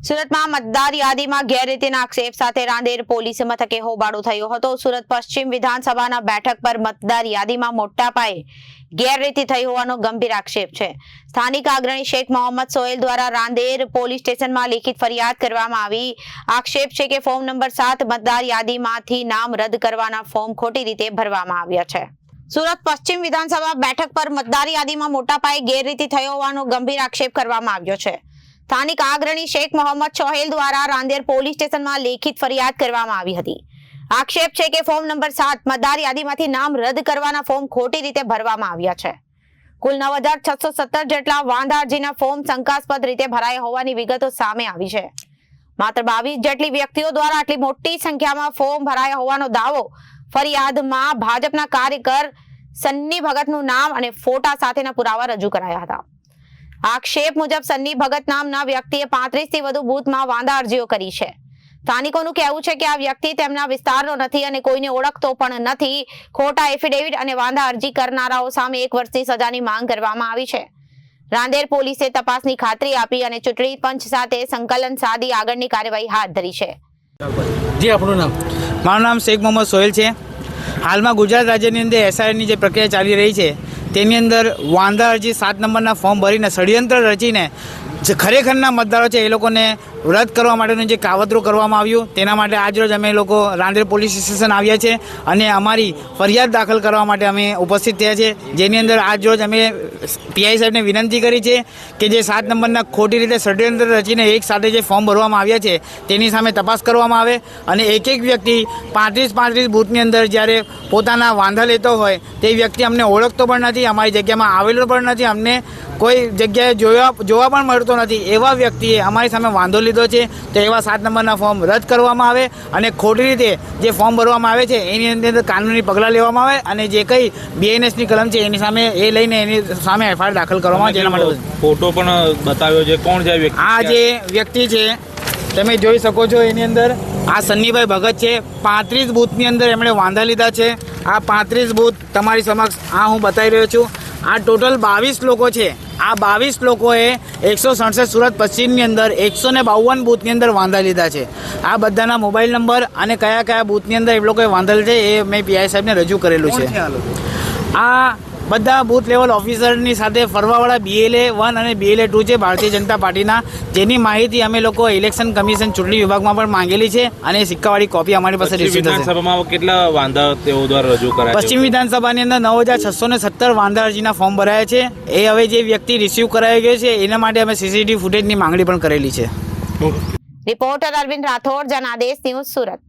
સુરતમાં મતદાર યાદીમાં ગેરરીતિના આક્ષેપ સાથે રાંદેર પોલીસ મથકે હોબાળો થયો હતો। સુરત પશ્ચિમ વિધાનસભાના બેઠક પર મતદાર યાદીમાં મોટા પાયે ગેરરીતિ થઈ હોવાનો ગંભીર આક્ષેપ છે। સ્થાનિક અગ્રણી શેખ મોહમ્મદ સોહેલ દ્વારા રાંદેર પોલીસ સ્ટેશનમાં લેખિત ફરિયાદ કરવામાં આવી। આક્ષેપ છે કે ફોર્મ નંબર 7 મતદાર યાદીમાંથી નામ રદ કરવાના ફોર્મ ખોટી રીતે ભરવામાં આવ્યા છે। સુરત પશ્ચિમ વિધાનસભા બેઠક પર મતદાર યાદીમાં મોટા પાયે ગેરરીતિ થઈ હોવાનો ગંભીર આક્ષેપ કરવામાં આવ્યો છે। સ્થાનિક અગ્રણી શેખ મોહમ્મદ સોહેલ દ્વારા રાંદેર પોલીસ સ્ટેશનમાં લેખિત ફરિયાદ કરવામાં આવી હતી। આક્ષેપ છે કે ફોર્મ નંબર 7 મતદાર યાદીમાંથી નામ રદ કરવાના ફોર્મ ખોટી રીતે ભરવામાં આવ્યા છે। કુલ 9617 જેટલા વાંધા અરજીના ફોર્મ શંકાસ્પદ રીતે ભરાયા હોવાની વિગતો સામે આવી છે। માત્ર 22 જેટલી વ્યક્તિઓ દ્વારા આટલી મોટી સંખ્યામાં ફોર્મ ભરાયા હોવાનો દાવો ફરિયાદમાં ભાજપના કાર્યકર સન્ની ભગતનું નામ અને ફોટા સાથેના પુરાવા રજૂ કરાયા હતા। આક્ષેપ મુજબ સન્ની ભગત નામના વ્યક્તિએ 35 થી વધુ બૂથમાં વાંધા અરજીઓ કરી છે। સ્થાનિકોનું કહેવું છે કે આ વ્યક્તિ તેમના વિસ્તારનો નથી અને કોઈને ઓળખતો પણ નથી। ખોટા એફિડેવિટ અને વાંધા અરજી કરનારાઓ સામે 1 વર્ષની સજાની માંગ કરવામાં આવી છે। રાંદેર પોલીસે તપાસની ખાતરી આપી અને ચૂંટણી પંચ સાથે સંકલન સાધી આગળની કાર્યવાહી હાથ ધરી છે। જી, આપણું નામ? મારું નામ શેખ મોહમ્મદ સોહેલ છે। હાલમાં ગુજરાત રાજ્યની અંદર એસઆઈની જે પ્રક્રિયા ચાલી રહી છે તેની અંદર વાંધા અરજી 7 નંબરના ફોર્મ ભરીને ષડયંત્ર રચીને જે ખરેખરના મતદારો છે એ લોકોને રદ કરવા માટેનું જે કાવતરું કરવામાં આવ્યું તેના માટે આજરોજ અમે લોકો રાંદેર પોલીસ સ્ટેશન આવ્યા છે અને અમારી ફરિયાદ દાખલ કરવા માટે અમે ઉપસ્થિત થયા છે। જેની અંદર આજરોજ અમે પીઆઈ સાહેબને વિનંતી કરી છે કે જે 7 નંબરના ખોટી રીતે ષડયંત્ર રચીને એક સાથે જે ફોર્મ ભરવામાં આવ્યા છે તેની સામે તપાસ કરવામાં આવે અને એક વ્યક્તિ 35 બૂથની અંદર જ્યારે પોતાના વાંધા લેતો હોય તે વ્યક્તિ અમને ઓળખતો પણ નથી, અમારી જગ્યામાં આવેલો પણ નથી, અમને કોઈ જગ્યાએ જોવા પણ મળતો નથી। એવા વ્યક્તિએ અમારી સામે વાંધો લીધો છે તો એવા 7 નંબરના ફોર્મ રદ કરવામાં આવે અને ખોટી રીતે જે ફોર્મ ભરવામાં આવે છે એની અંદર કાનૂની પગલાં લેવામાં આવે અને જે કંઈ બીએનએસની કલમ છે એની સામે એ લઈને એની સામે એફઆઈઆર દાખલ કરવામાં આવે। જેના માટે ફોટો પણ બતાવ્યો છે। કોણ છે વ્યક્તિ? આ જે વ્યક્તિ છે તમે જોઈ શકો છો એની અંદર આ સન્નીભાઈ ભગત છે। 35 બૂથની અંદર એમણે વાંધા લીધા છે। આ 35 બૂથ તમારી સમક્ષ આ હું બતાવી રહ્યો છું। આ ટોટલ 22 લોકો છે। આ 22 લોકોએ 167 સુરત પશ્ચિમની અંદર 152 બૂથની અંદર વાંધા લીધા છે। આ બધાના મોબાઈલ નંબર અને કયા કયા બૂથની અંદર એ લોકોએ વાંધા લીધા એ મેં પીઆઈ સાહેબને રજૂ કરેલું છે। આ બધા બૂથ લેવલ ઓફિસરની સાથે ફરવાવાળા BLA 1 અને BLA 2 છે ભારતીય જનતા પાર્ટીના, જેની માહિતી અમે લોકો ઇલેક્શન કમિશન ચૂંટણી વિભાગમાં પણ માંગેલી છે અને સિક્કાવાળી કોપી અમારી પાસે રિસીવ થશે। વિધાનસભામાં કેટલા વાંધા તેઓ દ્વારા રજૂ કરાયા? પશ્ચિમ વિધાનસભાની અંદર 9617 વાંધા અરજીના ફોર્મ ભરાયા છે। એ હવે જે વ્યક્તિ રિસીવ કરાવી ગયો છે એના માટે અમે CCTV ફૂટેજની માંગણી પણ કરેલી છે। Reporter Arvind Rathod, Janadesh news, Surat.